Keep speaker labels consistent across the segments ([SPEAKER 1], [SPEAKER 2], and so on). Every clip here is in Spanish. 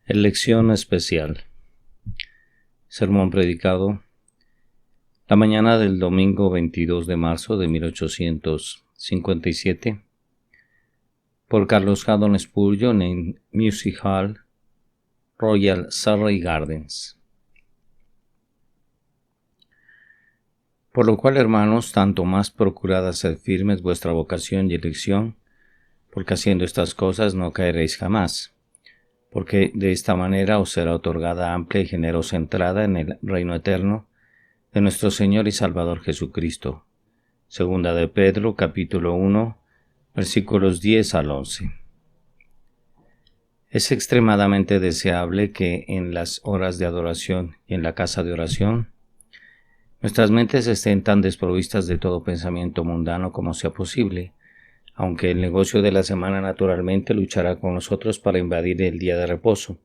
[SPEAKER 1] Elección especial. Sermón predicado la mañana del domingo 22 de marzo de 1857 por Carlos Haddon Spurgeon en Music Hall, Royal Surrey Gardens. Por lo cual, hermanos, tanto más procurad hacer firmes vuestra vocación y elección, porque haciendo estas cosas no caeréis jamás, porque de esta manera os será otorgada amplia y generosa entrada en el reino eterno de nuestro Señor y Salvador Jesucristo. Segunda de Pedro, capítulo 1, versículos 10 al 11. Es extremadamente deseable que en las horas de adoración y en la casa de oración, nuestras mentes estén tan desprovistas de todo pensamiento mundano como sea posible, aunque el negocio de la semana naturalmente luchará con nosotros para invadir el día de reposo.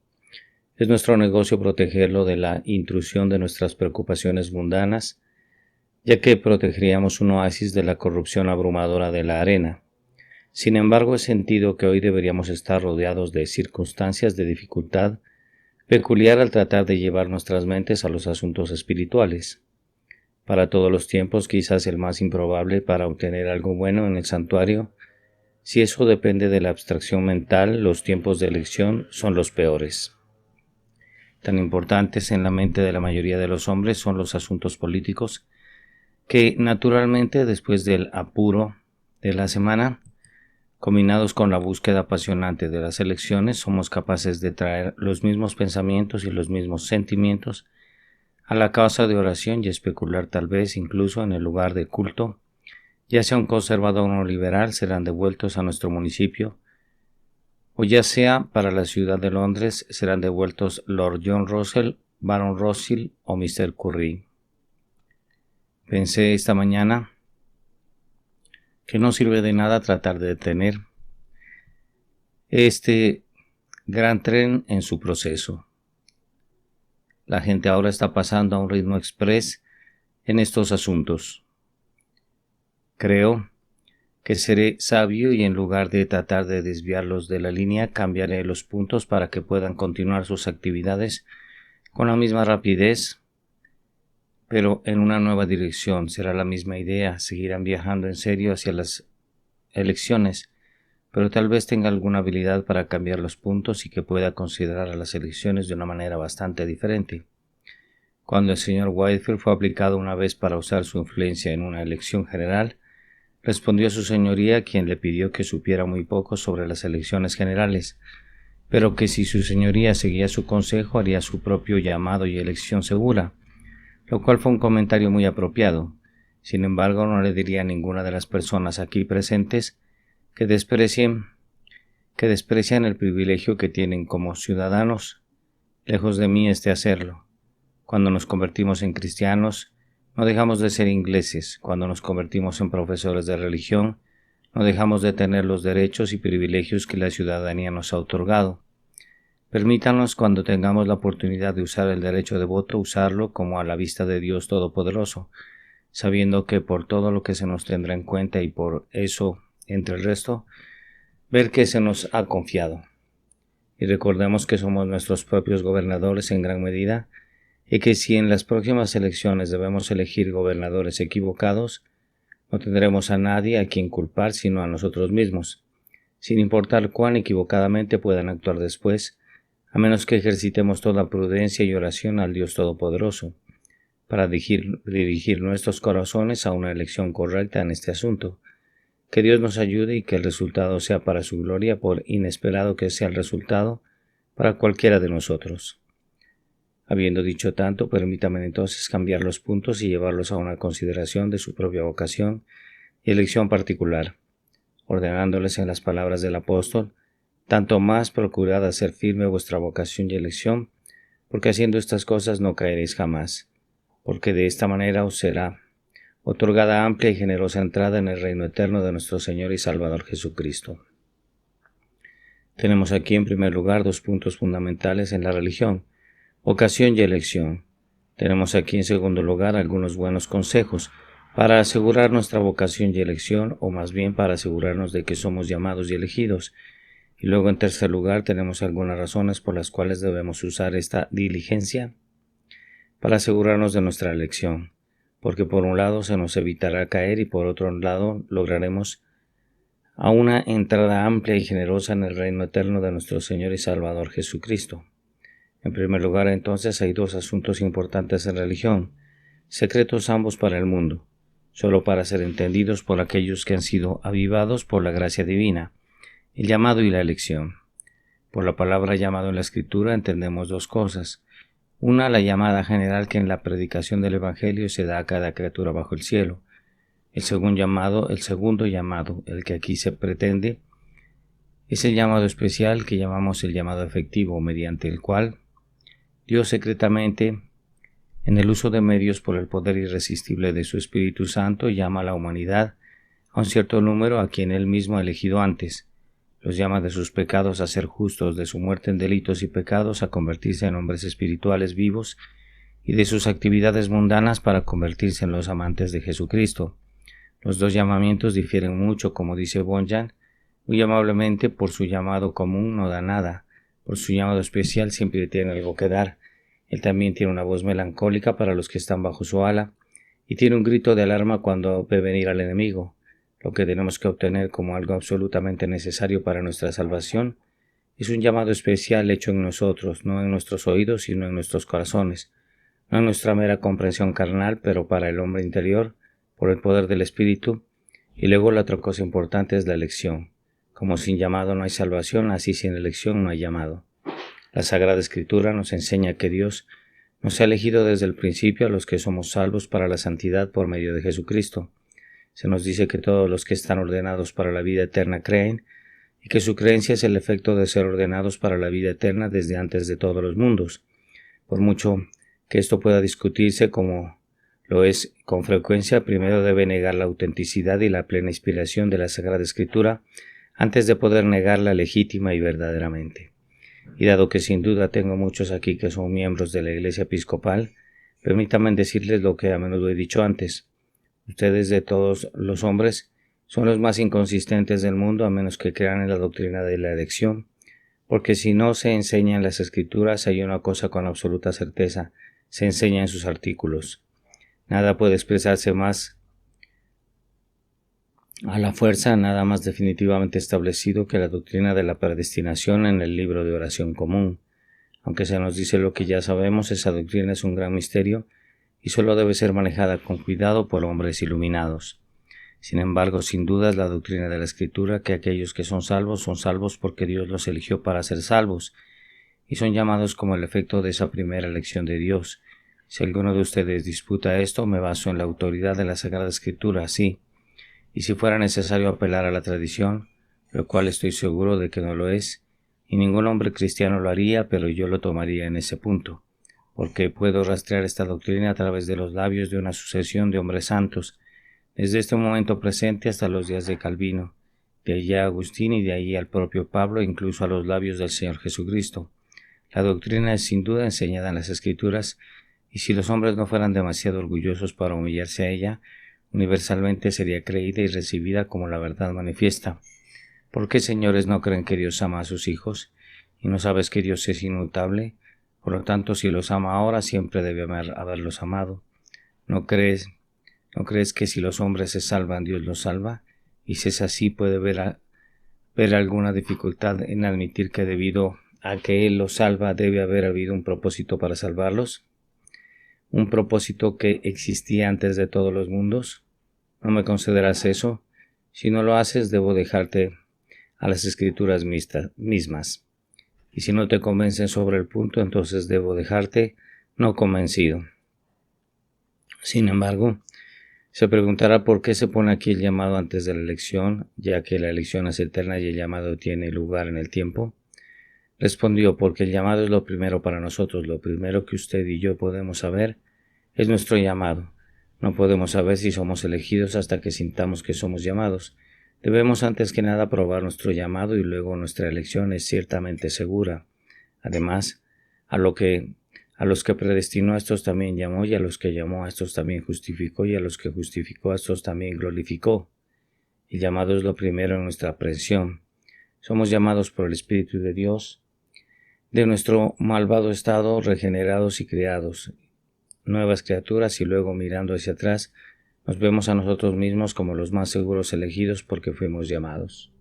[SPEAKER 1] Es nuestro negocio protegerlo de la intrusión de nuestras preocupaciones mundanas, ya que protegeríamos un oasis de la corrupción abrumadora de la arena. Sin embargo, he sentido que hoy deberíamos estar rodeados de circunstancias de dificultad peculiar al tratar de llevar nuestras mentes a los asuntos espirituales. Para todos los tiempos, quizás el más improbable para obtener algo bueno en el santuario. Si eso depende de la abstracción mental, los tiempos de elección son los peores. Tan importantes en la mente de la mayoría de los hombres son los asuntos políticos, que naturalmente después del apuro de la semana, combinados con la búsqueda apasionante de las elecciones, somos capaces de traer los mismos pensamientos y los mismos sentimientos a la casa de oración y especular tal vez incluso en el lugar de culto. Ya sea un conservador o un liberal, serán devueltos a nuestro municipio, o ya sea para la ciudad de Londres, serán devueltos Lord John Russell, Baron Rothschild o Mr. Curry. Pensé esta mañana que no sirve de nada tratar de detener este gran tren en su proceso. La gente ahora está pasando a un ritmo express en estos asuntos. Creo que seré sabio y en lugar de tratar de desviarlos de la línea, cambiaré los puntos para que puedan continuar sus actividades con la misma rapidez, pero en una nueva dirección. Será la misma idea, seguirán viajando en serio hacia las elecciones, pero tal vez tenga alguna habilidad para cambiar los puntos y que pueda considerar a las elecciones de una manera bastante diferente. Cuando el señor Whitefield fue aplicado una vez para usar su influencia en una elección general, respondió su señoría, quien le pidió que supiera muy poco sobre las elecciones generales, pero que si su señoría seguía su consejo haría su propio llamado y elección segura, lo cual fue un comentario muy apropiado. Sin embargo, no le diría a ninguna de las personas aquí presentes que desprecian el privilegio que tienen como ciudadanos. Lejos de mí hacerlo. Cuando nos convertimos en cristianos, no dejamos de ser ingleses. Cuando nos convertimos en profesores de religión, no dejamos de tener los derechos y privilegios que la ciudadanía nos ha otorgado. Permítanos, cuando tengamos la oportunidad de usar el derecho de voto, usarlo como a la vista de Dios Todopoderoso, sabiendo que por todo lo que se nos tendrá en cuenta y por eso, entre el resto, ver que se nos ha confiado. Y recordemos que somos nuestros propios gobernadores en gran medida, y que si en las próximas elecciones debemos elegir gobernadores equivocados, no tendremos a nadie a quien culpar sino a nosotros mismos, sin importar cuán equivocadamente puedan actuar después, a menos que ejercitemos toda prudencia y oración al Dios Todopoderoso, para dirigir nuestros corazones a una elección correcta en este asunto. Que Dios nos ayude y que el resultado sea para su gloria, por inesperado que sea el resultado para cualquiera de nosotros. Habiendo dicho tanto, permítame entonces cambiar los puntos y llevarlos a una consideración de su propia vocación y elección particular, ordenándoles en las palabras del apóstol: tanto más procurad hacer firme vuestra vocación y elección, porque haciendo estas cosas no caeréis jamás, porque de esta manera os será otorgada amplia y generosa entrada en el reino eterno de nuestro Señor y Salvador Jesucristo. Tenemos aquí en primer lugar dos puntos fundamentales en la religión: vocación y elección. Tenemos aquí en segundo lugar algunos buenos consejos para asegurar nuestra vocación y elección, o más bien para asegurarnos de que somos llamados y elegidos, Y luego, en tercer lugar, tenemos algunas razones por las cuales debemos usar esta diligencia para asegurarnos de nuestra elección, porque por un lado se nos evitará caer y por otro lado lograremos a una entrada amplia y generosa en el reino eterno de nuestro Señor y Salvador Jesucristo. En primer lugar, entonces, hay dos asuntos importantes en religión, secretos ambos para el mundo, solo para ser entendidos por aquellos que han sido avivados por la gracia divina, el llamado y la elección. Por la palabra llamado en la Escritura entendemos dos cosas. Una, la llamada general que en la predicación del Evangelio se da a cada criatura bajo el cielo. El segundo llamado, el que aquí se pretende, es el llamado especial que llamamos el llamado efectivo, mediante el cual Dios secretamente, en el uso de medios por el poder irresistible de su Espíritu Santo, llama a la humanidad a un cierto número a quien Él mismo ha elegido antes. Los llama de sus pecados a ser justos, de su muerte en delitos y pecados a convertirse en hombres espirituales vivos y de sus actividades mundanas para convertirse en los amantes de Jesucristo. Los dos llamamientos difieren mucho, como dice Bonjan, muy amablemente. Por su llamado común no da nada, por su llamado especial siempre tiene algo que dar. Él también tiene una voz melancólica para los que están bajo su ala, y tiene un grito de alarma cuando ve venir al enemigo. Lo que tenemos que obtener como algo absolutamente necesario para nuestra salvación es un llamado especial hecho en nosotros, no en nuestros oídos, sino en nuestros corazones, no en nuestra mera comprensión carnal, pero para el hombre interior, por el poder del Espíritu. Y luego la otra cosa importante es la elección. Como sin llamado no hay salvación, así sin elección no hay llamado. La Sagrada Escritura nos enseña que Dios nos ha elegido desde el principio a los que somos salvos para la santidad por medio de Jesucristo. Se nos dice que todos los que están ordenados para la vida eterna creen, y que su creencia es el efecto de ser ordenados para la vida eterna desde antes de todos los mundos. Por mucho que esto pueda discutirse como lo es con frecuencia, primero debe negar la autenticidad y la plena inspiración de la Sagrada Escritura antes de poder negarla legítima y verdaderamente. Y dado que sin duda tengo muchos aquí que son miembros de la Iglesia Episcopal, permítanme decirles lo que a menudo he dicho antes. Ustedes, de todos los hombres, son los más inconsistentes del mundo, a menos que crean en la doctrina de la elección, porque si no se enseña en las Escrituras, hay una cosa con absoluta certeza: se enseña en sus artículos. Nada puede expresarse más a la fuerza, nada más definitivamente establecido que la doctrina de la predestinación en el libro de oración común. Aunque se nos dice lo que ya sabemos, esa doctrina es un gran misterio y solo debe ser manejada con cuidado por hombres iluminados. Sin embargo, sin duda es la doctrina de la Escritura que aquellos que son salvos porque Dios los eligió para ser salvos, y son llamados como el efecto de esa primera elección de Dios. Si alguno de ustedes disputa esto, me baso en la autoridad de la Sagrada Escritura, sí, y si fuera necesario apelar a la tradición, lo cual estoy seguro de que no lo es, y ningún hombre cristiano lo haría, pero yo lo tomaría en ese punto, porque puedo rastrear esta doctrina a través de los labios de una sucesión de hombres santos, desde este momento presente hasta los días de Calvino, de allí a Agustín y de allí al propio Pablo, incluso a los labios del Señor Jesucristo. La doctrina es sin duda enseñada en las Escrituras, y si los hombres no fueran demasiado orgullosos para humillarse a ella, universalmente sería creída y recibida como la verdad manifiesta. ¿Por qué, señores, no creen que Dios ama a sus hijos? ¿Y no sabes que Dios es inmutable? Por lo tanto, si los ama ahora, siempre debe haberlos amado. ¿No crees que si los hombres se salvan, Dios los salva? Y si es así, ¿puede ver alguna dificultad en admitir que debido a que Él los salva, debe haber habido un propósito para salvarlos? ¿Un propósito que existía antes de todos los mundos? ¿No me concederás eso? Si no lo haces, debo dejarte a las Escrituras mismas. Y si no te convencen sobre el punto, entonces debo dejarte no convencido. Sin embargo, se preguntará por qué se pone aquí el llamado antes de la elección, ya que la elección es eterna y el llamado tiene lugar en el tiempo. Respondió: porque el llamado es lo primero para nosotros. Lo primero que usted y yo podemos saber es nuestro llamado. No podemos saber si somos elegidos hasta que sintamos que somos llamados. Debemos antes que nada probar nuestro llamado y luego nuestra elección es ciertamente segura. Además, a los que predestinó a estos también llamó, y a los que llamó a estos también justificó, y a los que justificó a estos también glorificó. El llamado es lo primero en nuestra aprehensión. Somos llamados por el Espíritu de Dios, de nuestro malvado estado, regenerados y creados, nuevas criaturas, y luego mirando hacia atrás, nos vemos a nosotros mismos como los más seguros elegidos porque fuimos llamados.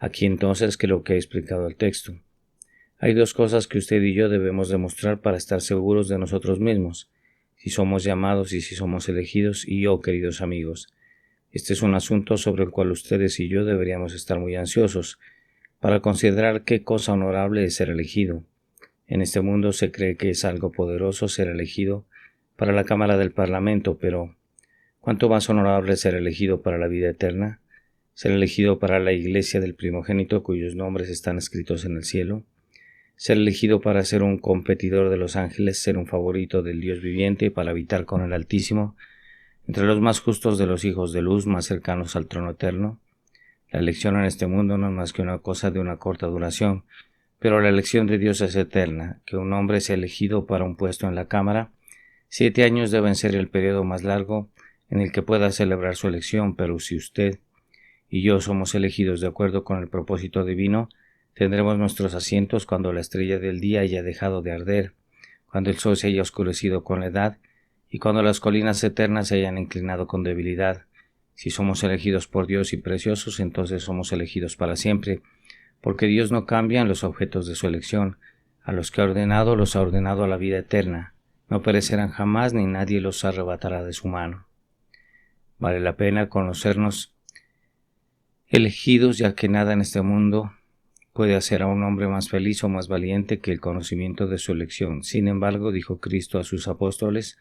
[SPEAKER 1] Aquí entonces que lo que he explicado el texto. Hay dos cosas que usted y yo debemos demostrar para estar seguros de nosotros mismos, si somos llamados y si somos elegidos, y queridos amigos. Este es un asunto sobre el cual ustedes y yo deberíamos estar muy ansiosos, para considerar qué cosa honorable es ser elegido. En este mundo se cree que es algo poderoso ser elegido para la Cámara del Parlamento, pero ¿cuánto más honorable es ser elegido para la vida eterna? Ser elegido para la Iglesia del primogénito cuyos nombres están escritos en el cielo. Ser elegido para ser un competidor de los ángeles, ser un favorito del Dios viviente, para habitar con el Altísimo, entre los más justos de los hijos de luz, más cercanos al trono eterno. La elección en este mundo no es más que una cosa de una corta duración, pero la elección de Dios es eterna. Que un hombre sea elegido para un puesto en la Cámara, 7 años deben ser el periodo más largo en el que pueda celebrar su elección, pero si usted y yo somos elegidos de acuerdo con el propósito divino, tendremos nuestros asientos cuando la estrella del día haya dejado de arder, cuando el sol se haya oscurecido con la edad, y cuando las colinas eternas se hayan inclinado con debilidad. Si somos elegidos por Dios y preciosos, entonces somos elegidos para siempre, porque Dios no cambia en los objetos de su elección. A los que ha ordenado, los ha ordenado a la vida eterna. No perecerán jamás, ni nadie los arrebatará de su mano. Vale la pena conocernos elegidos, ya que nada en este mundo puede hacer a un hombre más feliz o más valiente que el conocimiento de su elección. Sin embargo, dijo Cristo a sus apóstoles,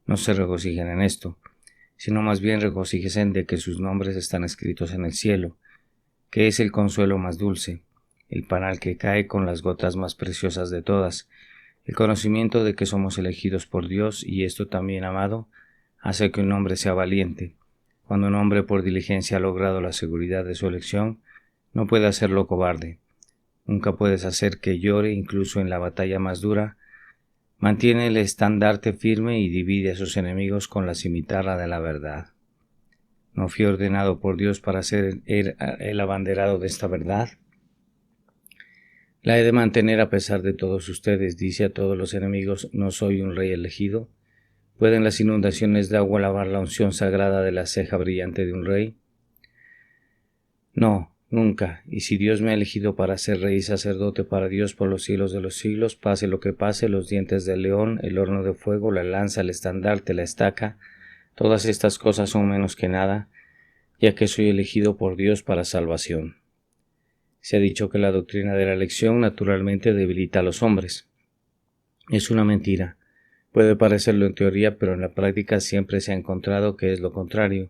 [SPEAKER 1] no se regocijen en esto, sino más bien regocíjense de que sus nombres están escritos en el cielo, que es el consuelo más dulce, el panal que cae con las gotas más preciosas de todas, el conocimiento de que somos elegidos por Dios, y esto también, amado, hace que un hombre sea valiente. Cuando un hombre por diligencia ha logrado la seguridad de su elección, no puede hacerlo cobarde. Nunca puedes hacer que llore, incluso en la batalla más dura. Mantiene el estandarte firme y divide a sus enemigos con la cimitarra de la verdad. ¿No fui ordenado por Dios para ser el abanderado de esta verdad? La he de mantener a pesar de todos ustedes, dice a todos los enemigos, ¿no soy un rey elegido? ¿Pueden las inundaciones de agua lavar la unción sagrada de la ceja brillante de un rey? No, nunca. Y si Dios me ha elegido para ser rey y sacerdote para Dios por los siglos de los siglos, pase lo que pase, los dientes del león, el horno de fuego, la lanza, el estandarte, la estaca, todas estas cosas son menos que nada, ya que soy elegido por Dios para salvación. Se ha dicho que la doctrina de la elección naturalmente debilita a los hombres. Es una mentira. Puede parecerlo en teoría, pero en la práctica siempre se ha encontrado que es lo contrario.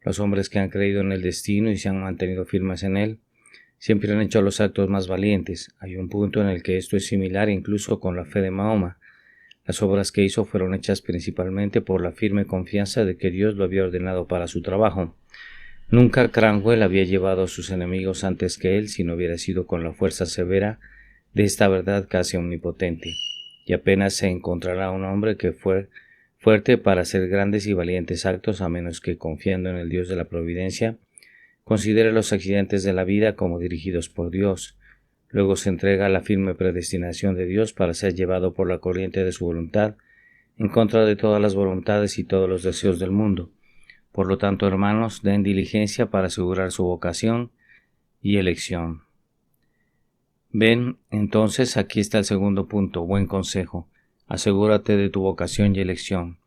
[SPEAKER 1] Los hombres que han creído en el destino y se han mantenido firmes en él, siempre han hecho los actos más valientes. Hay un punto en el que esto es similar incluso con la fe de Mahoma. Las obras que hizo fueron hechas principalmente por la firme confianza de que Dios lo había ordenado para su trabajo. Nunca Cranwell había llevado a sus enemigos antes que él si no hubiera sido con la fuerza severa de esta verdad casi omnipotente. Y apenas se encontrará un hombre que fue fuerte para hacer grandes y valientes actos a menos que, confiando en el Dios de la providencia, considere los accidentes de la vida como dirigidos por Dios. Luego se entrega a la firme predestinación de Dios para ser llevado por la corriente de su voluntad, en contra de todas las voluntades y todos los deseos del mundo. Por lo tanto, hermanos, den diligencia para asegurar su vocación y elección. Ven, entonces, aquí está el segundo punto, buen consejo. Asegúrate de tu vocación y elección.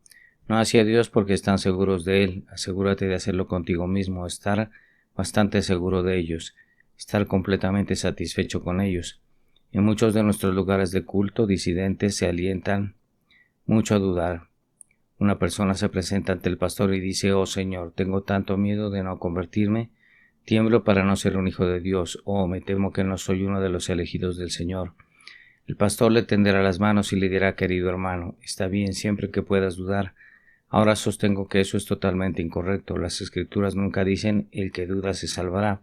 [SPEAKER 1] No hacia Dios porque están seguros de Él, asegúrate de hacerlo contigo mismo, estar bastante seguro de ellos, estar completamente satisfecho con ellos. En muchos de nuestros lugares de culto, disidentes se alientan mucho a dudar. Una persona se presenta ante el pastor y dice, oh Señor, tengo tanto miedo de no convertirme, tiemblo para no ser un hijo de Dios, me temo que no soy uno de los elegidos del Señor. El pastor le tenderá las manos y le dirá, querido hermano, está bien siempre que puedas dudar. Ahora sostengo que eso es totalmente incorrecto. Las Escrituras nunca dicen el que duda se salvará,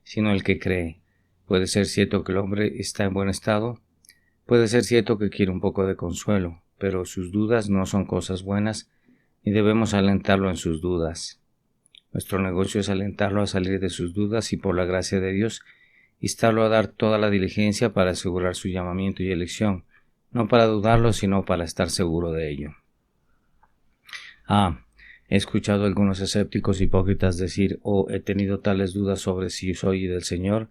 [SPEAKER 1] sino el que cree. Puede ser cierto que el hombre está en buen estado, puede ser cierto que quiere un poco de consuelo, pero sus dudas no son cosas buenas y debemos alentarlo en sus dudas. Nuestro negocio es alentarlo a salir de sus dudas y por la gracia de Dios instarlo a dar toda la diligencia para asegurar su llamamiento y elección, no para dudarlo, sino para estar seguro de ello. He escuchado a algunos escépticos hipócritas decir, he tenido tales dudas sobre si soy del Señor,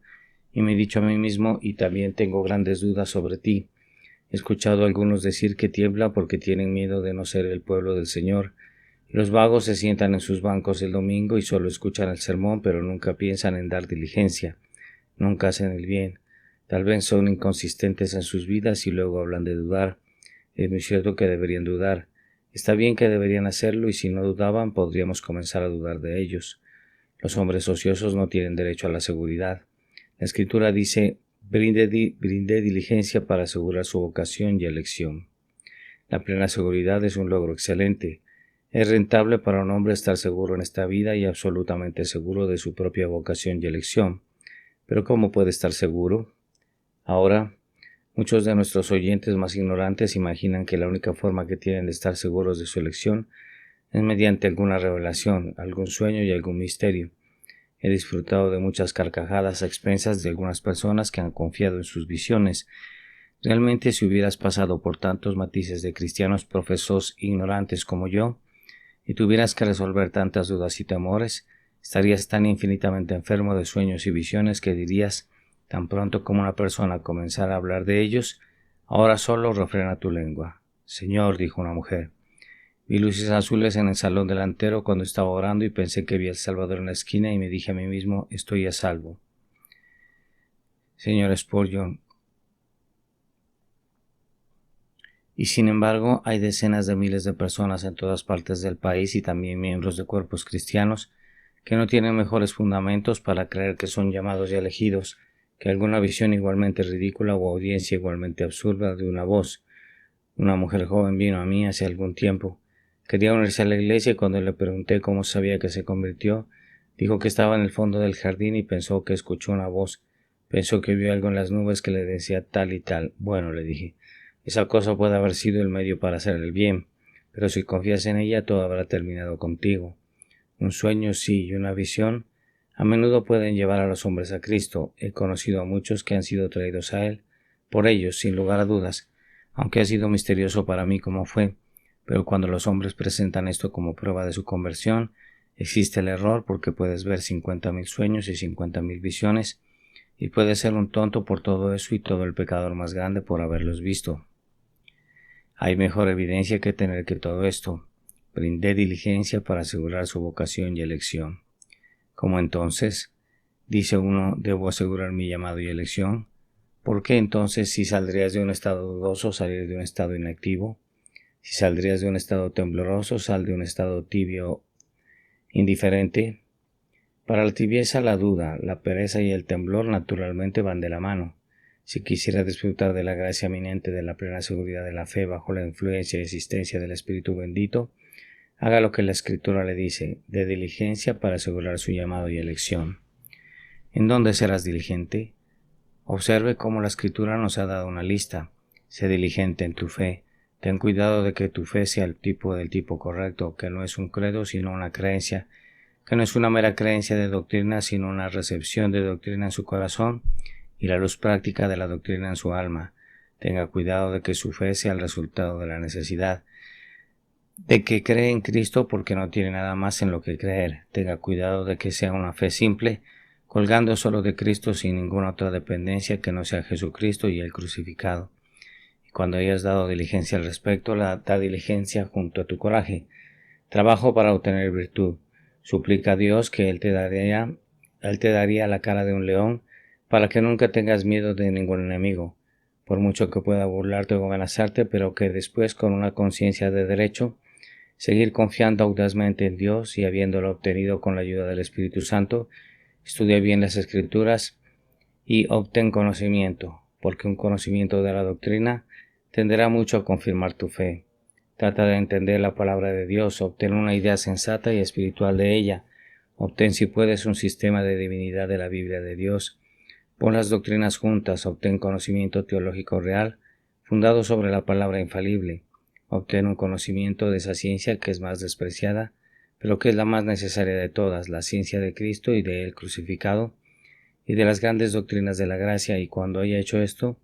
[SPEAKER 1] y me he dicho a mí mismo, y también tengo grandes dudas sobre ti. He escuchado a algunos decir que tiembla porque tienen miedo de no ser el pueblo del Señor. Los vagos se sientan en sus bancos el domingo y solo escuchan el sermón, pero nunca piensan en dar diligencia. Nunca hacen el bien. Tal vez son inconsistentes en sus vidas y luego hablan de dudar. Es muy cierto que deberían dudar. Está bien que deberían hacerlo y si no dudaban podríamos comenzar a dudar de ellos. Los hombres ociosos no tienen derecho a la seguridad. La Escritura dice, brinde diligencia para asegurar su vocación y elección. La plena seguridad es un logro excelente. Es rentable para un hombre estar seguro en esta vida y absolutamente seguro de su propia vocación y elección. Pero ¿cómo puede estar seguro? Ahora, muchos de nuestros oyentes más ignorantes imaginan que la única forma que tienen de estar seguros de su elección es mediante alguna revelación, algún sueño y algún misterio. He disfrutado de muchas carcajadas a expensas de algunas personas que han confiado en sus visiones. Realmente, si hubieras pasado por tantos matices de cristianos profesos ignorantes como yo, y tuvieras que resolver tantas dudas y temores, estarías tan infinitamente enfermo de sueños y visiones que dirías, tan pronto como una persona comenzara a hablar de ellos, ahora solo refrena tu lengua. Señor, dijo una mujer, vi luces azules en el salón delantero cuando estaba orando y pensé que vi al Salvador en la esquina y me dije a mí mismo, estoy a salvo. Señor Spurgeon, y sin embargo hay decenas de miles de personas en todas partes del país y también miembros de cuerpos cristianos que no tienen mejores fundamentos para creer que son llamados y elegidos que alguna visión igualmente ridícula o audiencia igualmente absurda de una voz. Una mujer joven vino a mí hace algún tiempo. Quería unirse a la iglesia y cuando le pregunté cómo sabía que se convirtió, dijo que estaba en el fondo del jardín y pensó que escuchó una voz. Pensó que vio algo en las nubes que le decía tal y tal. Bueno, le dije, esa cosa puede haber sido el medio para hacer el bien, pero si confías en ella todo habrá terminado contigo. Un sueño sí y una visión a menudo pueden llevar a los hombres a Cristo. He conocido a muchos que han sido traídos a Él por ellos, sin lugar a dudas, aunque ha sido misterioso para mí cómo fue, pero cuando los hombres presentan esto como prueba de su conversión, existe el error porque puedes ver 50,000 sueños y 50,000 visiones, y puedes ser un tonto por todo eso y todo el pecador más grande por haberlos visto. Hay mejor evidencia que tener que todo esto. Brindé diligencia para asegurar su vocación y elección. ¿Cómo entonces? Dice uno, ¿debo asegurar mi llamado y elección? ¿Por qué entonces si saldrías de un estado dudoso, salir de un estado inactivo? Si saldrías de un estado tembloroso, sal de un estado tibio, indiferente. Para la tibieza, la duda, la pereza y el temblor naturalmente van de la mano. Si quisiera disfrutar de la gracia eminente de la plena seguridad de la fe bajo la influencia y existencia del Espíritu bendito, haga lo que la Escritura le dice, de diligencia para asegurar su llamado y elección. ¿En dónde serás diligente? Observe cómo la Escritura nos ha dado una lista. Sé diligente en tu fe. Ten cuidado de que tu fe sea el del tipo correcto, que no es un credo sino una creencia, que no es una mera creencia de doctrina sino una recepción de doctrina en su corazón y la luz práctica de la doctrina en su alma. Tenga cuidado de que su fe sea el resultado de la necesidad, de que cree en Cristo porque no tiene nada más en lo que creer. Tenga cuidado de que sea una fe simple, colgando solo de Cristo sin ninguna otra dependencia que no sea Jesucristo y el crucificado. Y cuando hayas dado diligencia al respecto, da diligencia junto a tu coraje. Trabajo para obtener virtud. Suplica a Dios que Él te daría la cara de un león para que nunca tengas miedo de ningún enemigo, por mucho que pueda burlarte o amenazarte, pero que después con una conciencia de derecho, seguir confiando audazmente en Dios y habiéndolo obtenido con la ayuda del Espíritu Santo, estudia bien las Escrituras y obtén conocimiento, porque un conocimiento de la doctrina tenderá mucho a confirmar tu fe. Trata de entender la palabra de Dios, obtén una idea sensata y espiritual de ella, obtén si puedes un sistema de divinidad de la Biblia de Dios, pon las doctrinas juntas, obtén conocimiento teológico real, fundado sobre la palabra infalible, obtén un conocimiento de esa ciencia que es más despreciada, pero que es la más necesaria de todas, la ciencia de Cristo y de Él crucificado, y de las grandes doctrinas de la gracia, y cuando haya hecho esto,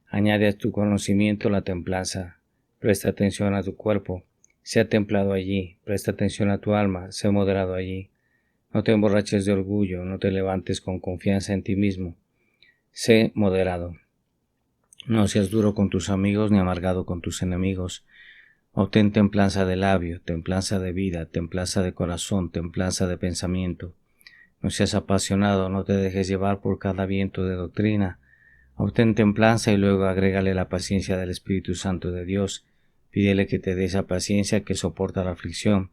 [SPEAKER 1] añade a tu conocimiento la templanza. Presta atención a tu cuerpo, sea templado allí, presta atención a tu alma, sé moderado allí. No te emborraches de orgullo, no te levantes con confianza en ti mismo. Sé moderado. No seas duro con tus amigos ni amargado con tus enemigos. Obtén templanza de labio, templanza de vida, templanza de corazón, templanza de pensamiento. No seas apasionado, no te dejes llevar por cada viento de doctrina. Obtén templanza y luego agrégale la paciencia del Espíritu Santo de Dios. Pídele que te dé esa paciencia que soporta la aflicción,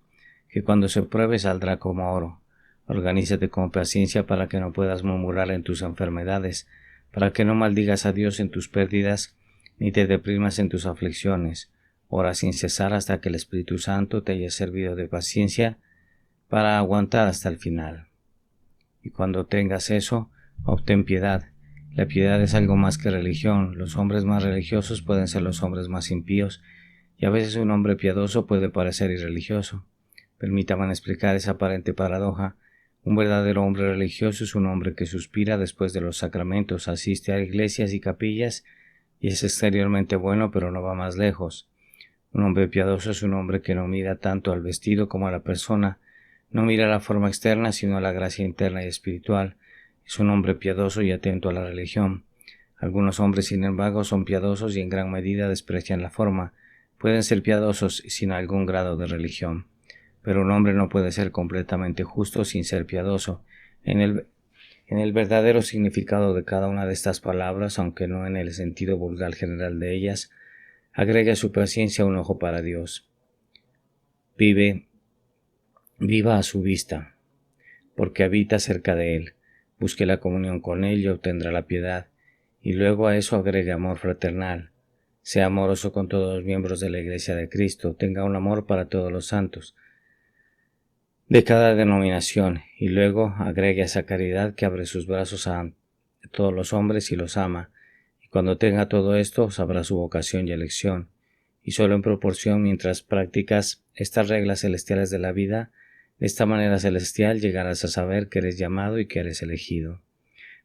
[SPEAKER 1] que cuando se pruebe saldrá como oro. Organízate con paciencia para que no puedas murmurar en tus enfermedades, para que no maldigas a Dios en tus pérdidas, ni te deprimas en tus aflicciones. Ora sin cesar hasta que el Espíritu Santo te haya servido de paciencia para aguantar hasta el final. Y cuando tengas eso, obtén piedad. La piedad es algo más que religión. Los hombres más religiosos pueden ser los hombres más impíos, y a veces un hombre piadoso puede parecer irreligioso. Permítanme explicar esa aparente paradoja. Un verdadero hombre religioso es un hombre que suspira después de los sacramentos, asiste a iglesias y capillas, y es exteriormente bueno, pero no va más lejos. Un hombre piadoso es un hombre que no mira tanto al vestido como a la persona, no mira la forma externa, sino a la gracia interna y espiritual. Es un hombre piadoso y atento a la religión. Algunos hombres, sin embargo, son piadosos y en gran medida desprecian la forma. Pueden ser piadosos sin algún grado de religión. Pero un hombre no puede ser completamente justo sin ser piadoso. En el verdadero significado de cada una de estas palabras, aunque no en el sentido vulgar general de ellas, agrega a su paciencia un ojo para Dios. Viva a su vista, porque habita cerca de él. Busque la comunión con él y obtendrá la piedad, y luego a eso agregue amor fraternal. Sea amoroso con todos los miembros de la Iglesia de Cristo, tenga un amor para todos los santos de cada denominación, y luego agregue a esa caridad que abre sus brazos a todos los hombres y los ama, y cuando tenga todo esto sabrá su vocación y elección, y solo en proporción mientras practicas estas reglas celestiales de la vida, de esta manera celestial llegarás a saber que eres llamado y que eres elegido.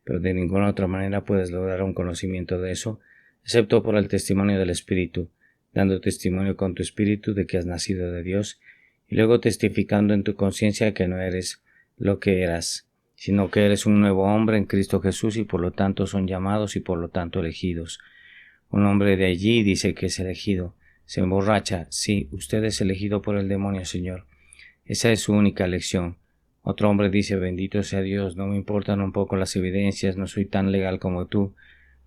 [SPEAKER 1] Pero de ninguna otra manera puedes lograr un conocimiento de eso, excepto por el testimonio del Espíritu, dando testimonio con tu espíritu de que has nacido de Dios, y luego testificando en tu conciencia que no eres lo que eras, sino que eres un nuevo hombre en Cristo Jesús y por lo tanto son llamados y por lo tanto elegidos. Un hombre de allí dice que es elegido, se emborracha, sí, usted es elegido por el demonio, Señor. Esa es su única elección. Otro hombre dice, bendito sea Dios, no me importan un poco las evidencias, no soy tan legal como tú,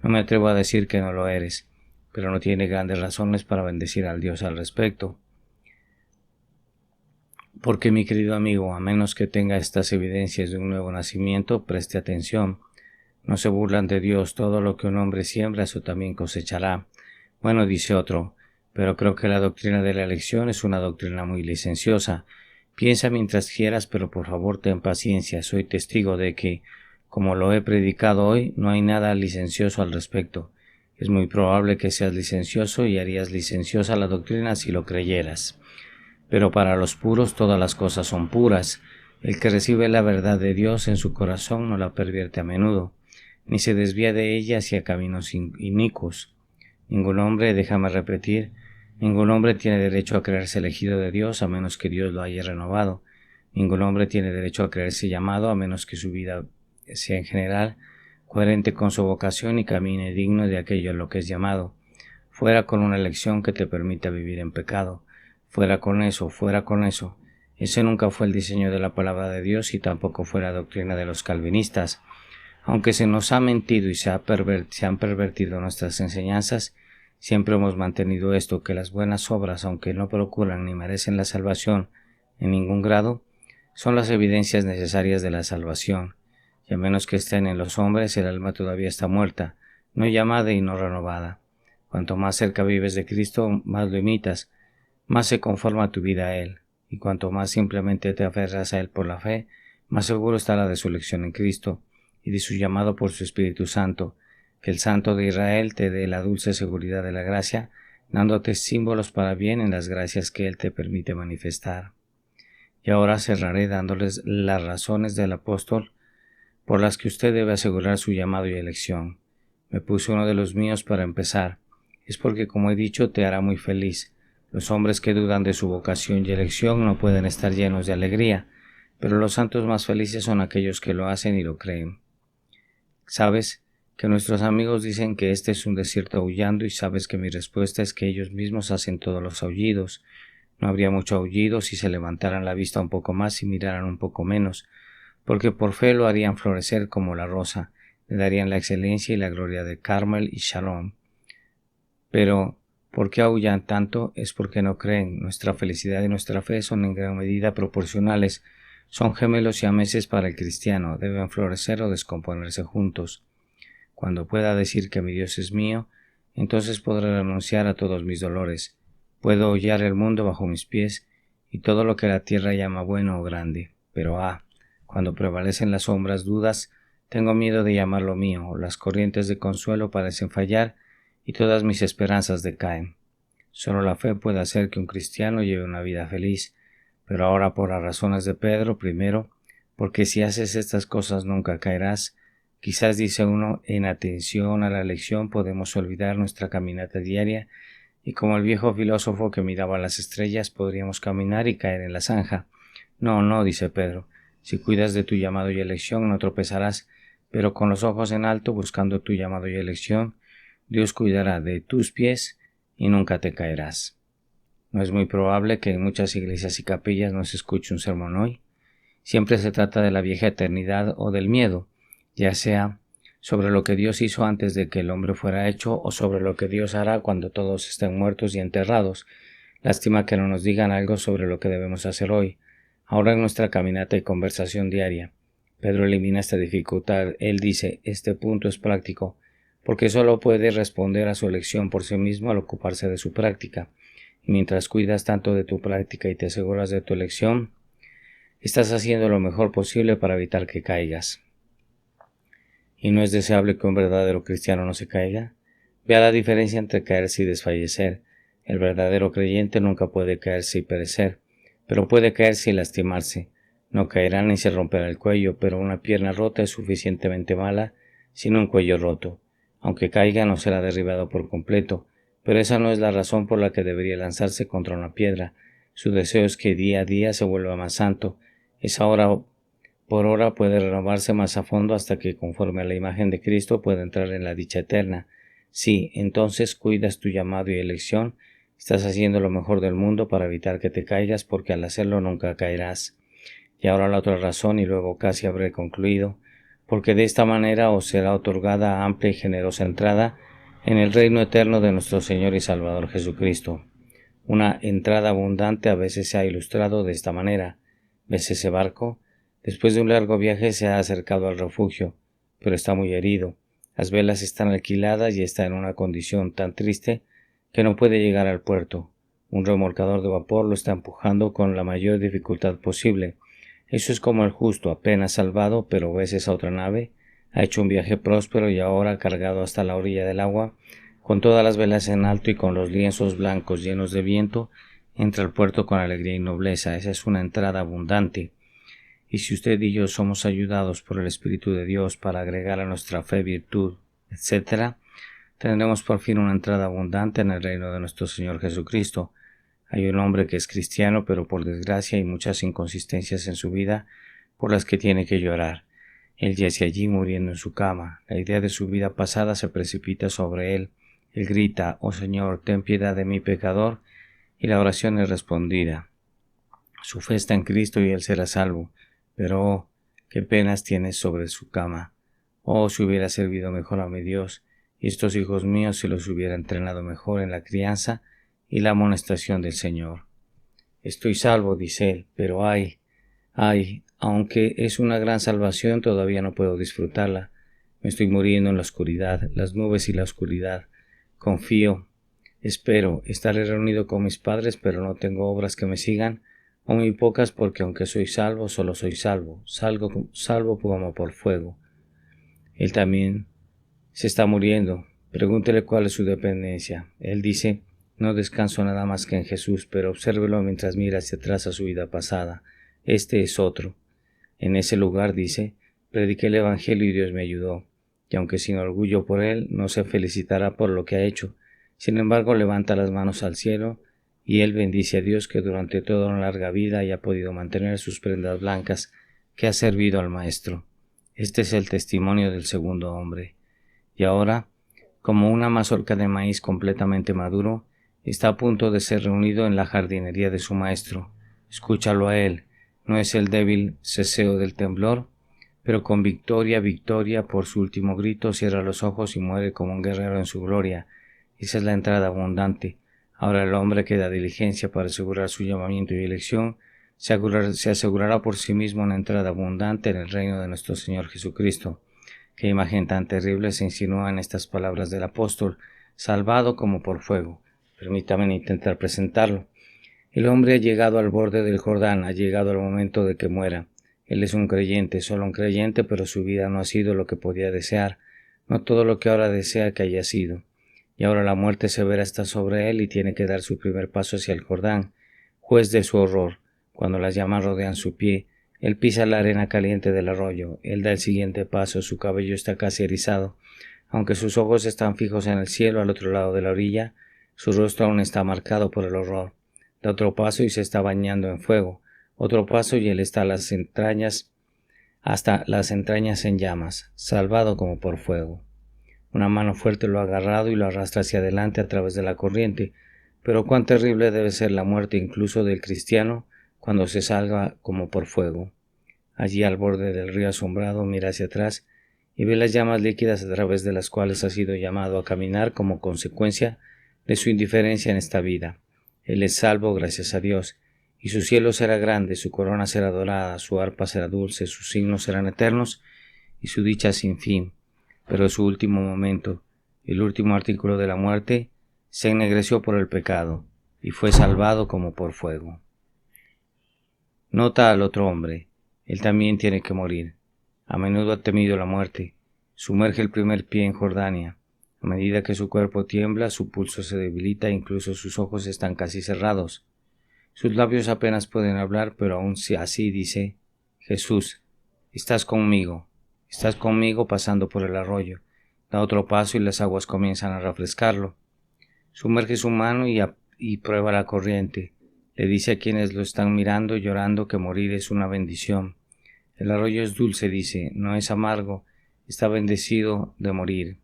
[SPEAKER 1] no me atrevo a decir que no lo eres, pero no tiene grandes razones para bendecir al Dios al respecto. Porque, mi querido amigo, a menos que tenga estas evidencias de un nuevo nacimiento, preste atención. No se burlan de Dios, todo lo que un hombre siembra, eso también cosechará. Bueno, dice otro, pero creo que la doctrina de la elección es una doctrina muy licenciosa. Piensa mientras quieras, pero por favor ten paciencia. Soy testigo de que, como lo he predicado hoy, no hay nada licencioso al respecto. Es muy probable que seas licencioso y harías licenciosa la doctrina si lo creyeras. Pero para los puros todas las cosas son puras. El que recibe la verdad de Dios en su corazón no la pervierte a menudo, ni se desvía de ella hacia caminos inicuos. Ningún hombre, déjame repetir, ningún hombre tiene derecho a creerse elegido de Dios a menos que Dios lo haya renovado. Ningún hombre tiene derecho a creerse llamado a menos que su vida sea en general coherente con su vocación y camine digno de aquello en lo que es llamado. Fuera con una elección que te permita vivir en pecado. Fuera con eso, fuera con eso. Ese nunca fue el diseño de la palabra de Dios y tampoco fue la doctrina de los calvinistas. Aunque se nos ha mentido y se han pervertido nuestras enseñanzas, siempre hemos mantenido esto, que las buenas obras, aunque no procuran ni merecen la salvación en ningún grado, son las evidencias necesarias de la salvación, y a menos que estén en los hombres, el alma todavía está muerta, no llamada y no renovada. Cuanto más cerca vives de Cristo, más lo imitas, más se conforma tu vida a Él, y cuanto más simplemente te aferras a Él por la fe, más seguro estará de su elección en Cristo y de su llamado por su Espíritu Santo. Que el Santo de Israel te dé la dulce seguridad de la gracia, dándote símbolos para bien en las gracias que Él te permite manifestar. Y ahora cerraré dándoles las razones del apóstol por las que usted debe asegurar su llamado y elección. Me puse uno de los míos para empezar. Es porque, como he dicho, te hará muy feliz. Los hombres que dudan de su vocación y elección no pueden estar llenos de alegría, pero los santos más felices son aquellos que lo hacen y lo creen. Sabes que nuestros amigos dicen que este es un desierto aullando y sabes que mi respuesta es que ellos mismos hacen todos los aullidos. No habría mucho aullido si se levantaran la vista un poco más y miraran un poco menos, porque por fe lo harían florecer como la rosa, le darían la excelencia y la gloria de Carmel y Shalom. Pero, ¿por qué aullan tanto? Es porque no creen. Nuestra felicidad y nuestra fe son en gran medida proporcionales. Son gemelos siameses para el cristiano, deben florecer o descomponerse juntos. Cuando pueda decir que mi Dios es mío, entonces podré renunciar a todos mis dolores. Puedo hollar el mundo bajo mis pies y todo lo que la tierra llama bueno o grande. Pero cuando prevalecen las sombras dudas, tengo miedo de llamarlo mío, las corrientes de consuelo parecen fallar y todas mis esperanzas decaen. Solo la fe puede hacer que un cristiano lleve una vida feliz, pero ahora por las razones de Pedro, primero, porque si haces estas cosas nunca caerás. Quizás, dice uno, en atención a la lección podemos olvidar nuestra caminata diaria y como el viejo filósofo que miraba las estrellas podríamos caminar y caer en la zanja. No, dice Pedro, si cuidas de tu llamado y elección no tropezarás, pero con los ojos en alto buscando tu llamado y elección, Dios cuidará de tus pies y nunca te caerás. No es muy probable que en muchas iglesias y capillas no se escuche un sermón hoy. Siempre se trata de la vieja eternidad o del miedo, ya sea sobre lo que Dios hizo antes de que el hombre fuera hecho o sobre lo que Dios hará cuando todos estén muertos y enterrados. Lástima que no nos digan algo sobre lo que debemos hacer hoy, ahora en nuestra caminata y conversación diaria. Pedro elimina esta dificultad. Él dice, este punto es práctico, porque solo puede responder a su elección por sí mismo al ocuparse de su práctica. Y mientras cuidas tanto de tu práctica y te aseguras de tu elección, estás haciendo lo mejor posible para evitar que caigas. ¿Y no es deseable que un verdadero cristiano no se caiga? Vea la diferencia entre caerse y desfallecer. El verdadero creyente nunca puede caerse y perecer, pero puede caerse y lastimarse. No caerá ni se romperá el cuello, pero una pierna rota es suficientemente mala sin un cuello roto. Aunque caiga no será derribado por completo, pero esa no es la razón por la que debería lanzarse contra una piedra. Su deseo es que día a día se vuelva más santo. Es ahora por hora puede renovarse más a fondo hasta que, conforme a la imagen de Cristo, pueda entrar en la dicha eterna. Sí, entonces cuidas tu llamado y elección, estás haciendo lo mejor del mundo para evitar que te caigas, porque al hacerlo nunca caerás. Y ahora la otra razón, y luego casi habré concluido, porque de esta manera os será otorgada amplia y generosa entrada en el reino eterno de nuestro Señor y Salvador Jesucristo. Una entrada abundante a veces se ha ilustrado de esta manera. ¿Ves ese barco? Después de un largo viaje se ha acercado al refugio, pero está muy herido. Las velas están alquiladas y está en una condición tan triste que no puede llegar al puerto. Un remolcador de vapor lo está empujando con la mayor dificultad posible. Eso es como el justo, apenas salvado, pero ves esa otra nave, ha hecho un viaje próspero y ahora cargado hasta la orilla del agua, con todas las velas en alto y con los lienzos blancos llenos de viento, entra al puerto con alegría y nobleza. Esa es una entrada abundante. Y si usted y yo somos ayudados por el Espíritu de Dios para agregar a nuestra fe virtud, etc., tendremos por fin una entrada abundante en el reino de nuestro Señor Jesucristo. Hay un hombre que es cristiano, pero por desgracia hay muchas inconsistencias en su vida por las que tiene que llorar. Él yace allí muriendo en su cama. La idea de su vida pasada se precipita sobre él. Él grita, «Oh Señor, ten piedad de mí pecador», y la oración es respondida. Su fe está en Cristo y él será salvo. Pero, qué penas tiene sobre su cama. Oh, si hubiera servido mejor a mi Dios, y estos hijos míos si los hubiera entrenado mejor en la crianza y la amonestación del Señor. Estoy salvo, dice él, pero aunque es una gran salvación, todavía no puedo disfrutarla. Me estoy muriendo en la oscuridad, las nubes y la oscuridad. Confío, espero, estaré reunido con mis padres, pero no tengo obras que me sigan, o muy pocas, porque aunque soy salvo, solo soy salvo como por fuego. Él también se está muriendo. Pregúntele cuál es su dependencia. Él dice, no descanso nada más que en Jesús, pero obsérvelo mientras mira hacia atrás a su vida pasada. Este es otro. En ese lugar, dice, Prediqué el Evangelio y Dios me ayudó, y aunque sin orgullo por él, no se felicitará por lo que ha hecho. Sin embargo, levanta las manos al cielo, y él bendice a Dios que durante toda una larga vida haya podido mantener sus prendas blancas, que ha servido al Maestro. Este es el testimonio del segundo hombre. Y ahora, como una mazorca de maíz completamente maduro, está a punto de ser reunido en la jardinería de su Maestro. Escúchalo a él. No es el débil ceseo del temblor, pero con victoria, victoria, por su último grito, cierra los ojos y muere como un guerrero en su gloria. Esa es la entrada abundante. Ahora el hombre que da diligencia para asegurar su llamamiento y elección, se asegurará por sí mismo una entrada abundante en el reino de nuestro Señor Jesucristo. Qué imagen tan terrible se insinúa en estas palabras del apóstol, salvado como por fuego. Permítame intentar presentarlo. El hombre ha llegado al borde del Jordán, ha llegado al momento de que muera. Él es un creyente, solo un creyente, pero su vida no ha sido lo que podía desear, no todo lo que ahora desea que haya sido. Y ahora la muerte severa está sobre él y tiene que dar su primer paso hacia el Jordán, juez de su horror. Cuando las llamas rodean su pie, él pisa la arena caliente del arroyo, él da el siguiente paso, su cabello está casi erizado. Aunque sus ojos están fijos en el cielo al otro lado de la orilla, su rostro aún está marcado por el horror. Da otro paso y se está bañando en fuego. Otro paso y él está hasta las entrañas en llamas, salvado como por fuego. Una mano fuerte lo ha agarrado y lo arrastra hacia adelante a través de la corriente, pero cuán terrible debe ser la muerte incluso del cristiano cuando se salga como por fuego. Allí al borde del río asombrado mira hacia atrás y ve las llamas líquidas a través de las cuales ha sido llamado a caminar como consecuencia de su indiferencia en esta vida. Él es salvo gracias a Dios, y su cielo será grande, su corona será dorada, su arpa será dulce, sus signos serán eternos, y su dicha sin fin. Pero su último momento, el último artículo de la muerte, se ennegreció por el pecado, y fue salvado como por fuego. Nota al otro hombre, él también tiene que morir. A menudo ha temido la muerte, sumerge el primer pie en Jordania. A medida que su cuerpo tiembla, su pulso se debilita e incluso sus ojos están casi cerrados. Sus labios apenas pueden hablar, pero aún así dice: Jesús, estás conmigo pasando por el arroyo. Da otro paso y las aguas comienzan a refrescarlo. Sumerge su mano y prueba la corriente. Le dice a quienes lo están mirando llorando que morir es una bendición. El arroyo es dulce, dice, no es amargo, está bendecido de morir.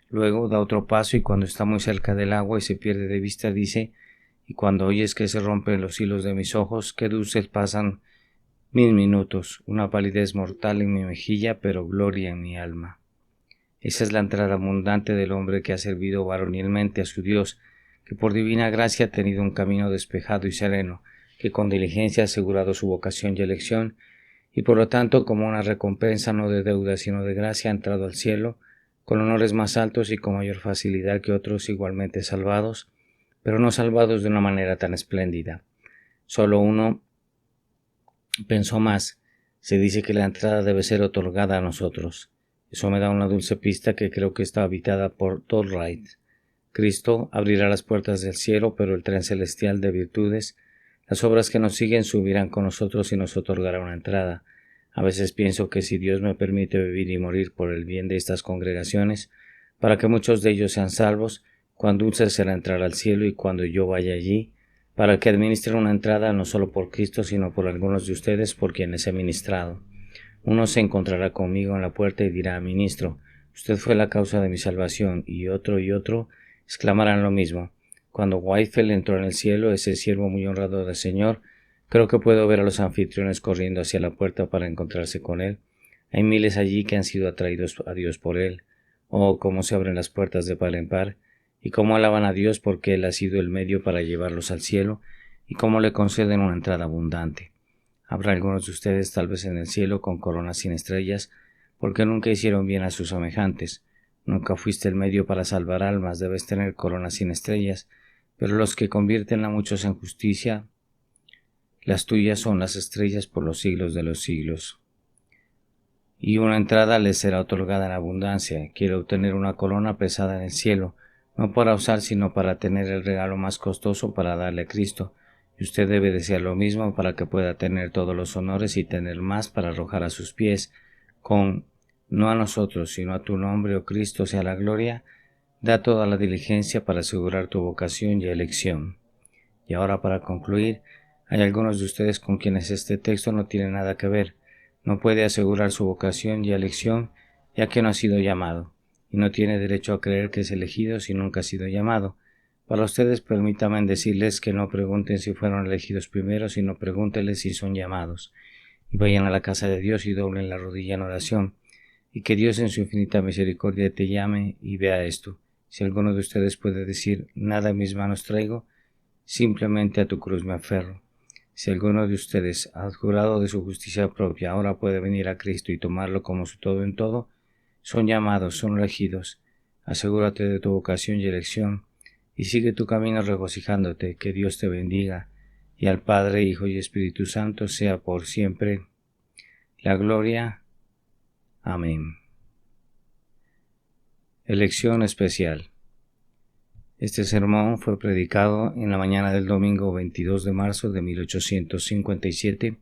[SPEAKER 1] Luego da otro paso y cuando está muy cerca del agua y se pierde de vista dice: y cuando oyes que se rompen los hilos de mis ojos, qué dulces pasan mis minutos, una palidez mortal en mi mejilla, pero gloria en mi alma. Esa es la entrada abundante del hombre que ha servido varonilmente a su Dios, que por divina gracia ha tenido un camino despejado y sereno, que con diligencia ha asegurado su vocación y elección, y por lo tanto, como una recompensa no de deuda sino de gracia, ha entrado al cielo, con honores más altos y con mayor facilidad que otros igualmente salvados, pero no salvados de una manera tan espléndida. Solo uno pensó más. Se dice que la entrada debe ser otorgada a nosotros. Eso me da una dulce pista que creo que está habitada por Torright. Cristo abrirá las puertas del cielo, pero el tren celestial de virtudes, las obras que nos siguen subirán con nosotros y nos otorgará una entrada. A veces pienso que si Dios me permite vivir y morir por el bien de estas congregaciones, para que muchos de ellos sean salvos, cuán dulce será entrar al cielo y cuando yo vaya allí, para que administre una entrada no solo por Cristo, sino por algunos de ustedes por quienes he ministrado. Uno se encontrará conmigo en la puerta y dirá: ministro, usted fue la causa de mi salvación, y otro exclamarán lo mismo. Cuando Whitefield entró en el cielo, ese siervo muy honrado del Señor, creo que puedo ver a los anfitriones corriendo hacia la puerta para encontrarse con él. Hay miles allí que han sido atraídos a Dios por él. Oh, cómo se abren las puertas de par en par, y cómo alaban a Dios porque Él ha sido el medio para llevarlos al cielo, y cómo le conceden una entrada abundante. Habrá algunos de ustedes tal vez en el cielo con coronas sin estrellas, porque nunca hicieron bien a sus semejantes. Nunca fuiste el medio para salvar almas, debes tener coronas sin estrellas, pero los que convierten a muchos en justicia, las tuyas son las estrellas por los siglos de los siglos. Y una entrada les será otorgada en abundancia. Quiero obtener una corona pesada en el cielo, no para usar sino para tener el regalo más costoso para darle a Cristo, y usted debe desear lo mismo para que pueda tener todos los honores y tener más para arrojar a sus pies, con no a nosotros, sino a tu nombre, oh Cristo, sea la gloria, da toda la diligencia para asegurar tu vocación y elección. Y ahora, para concluir, hay algunos de ustedes con quienes este texto no tiene nada que ver. No puede asegurar su vocación y elección, ya que no ha sido llamado, y no tiene derecho a creer que es elegido si nunca ha sido llamado. Para ustedes, permítanme decirles que no pregunten si fueron elegidos primero, sino pregúntenles si son llamados. Y vayan a la casa de Dios y doblen la rodilla en oración, y que Dios en su infinita misericordia te llame y vea esto. Si alguno de ustedes puede decir, nada en mis manos traigo, simplemente a tu cruz me aferro. Si alguno de ustedes, adjurado de su justicia propia, ahora puede venir a Cristo y tomarlo como su todo en todo, son llamados, son elegidos. Asegúrate de tu vocación y elección, y sigue tu camino regocijándote. Que Dios te bendiga, y al Padre, Hijo y Espíritu Santo sea por siempre la gloria. Amén. Elección especial. Este sermón fue predicado en la mañana del domingo 22 de marzo de 1857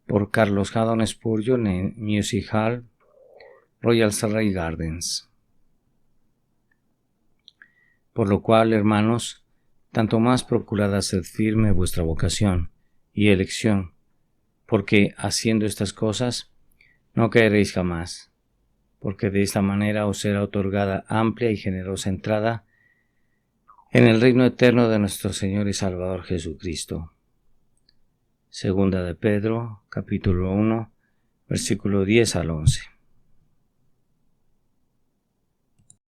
[SPEAKER 1] por Carlos Haddon Spurgeon en Music Hall, Royal Surrey Gardens. Por lo cual, hermanos, tanto más procurad hacer firme vuestra vocación y elección, porque haciendo estas cosas no caeréis jamás, porque de esta manera os será otorgada amplia y generosa entrada en el reino eterno de nuestro Señor y Salvador Jesucristo. Segunda de Pedro, capítulo 1, versículo 10 al 11.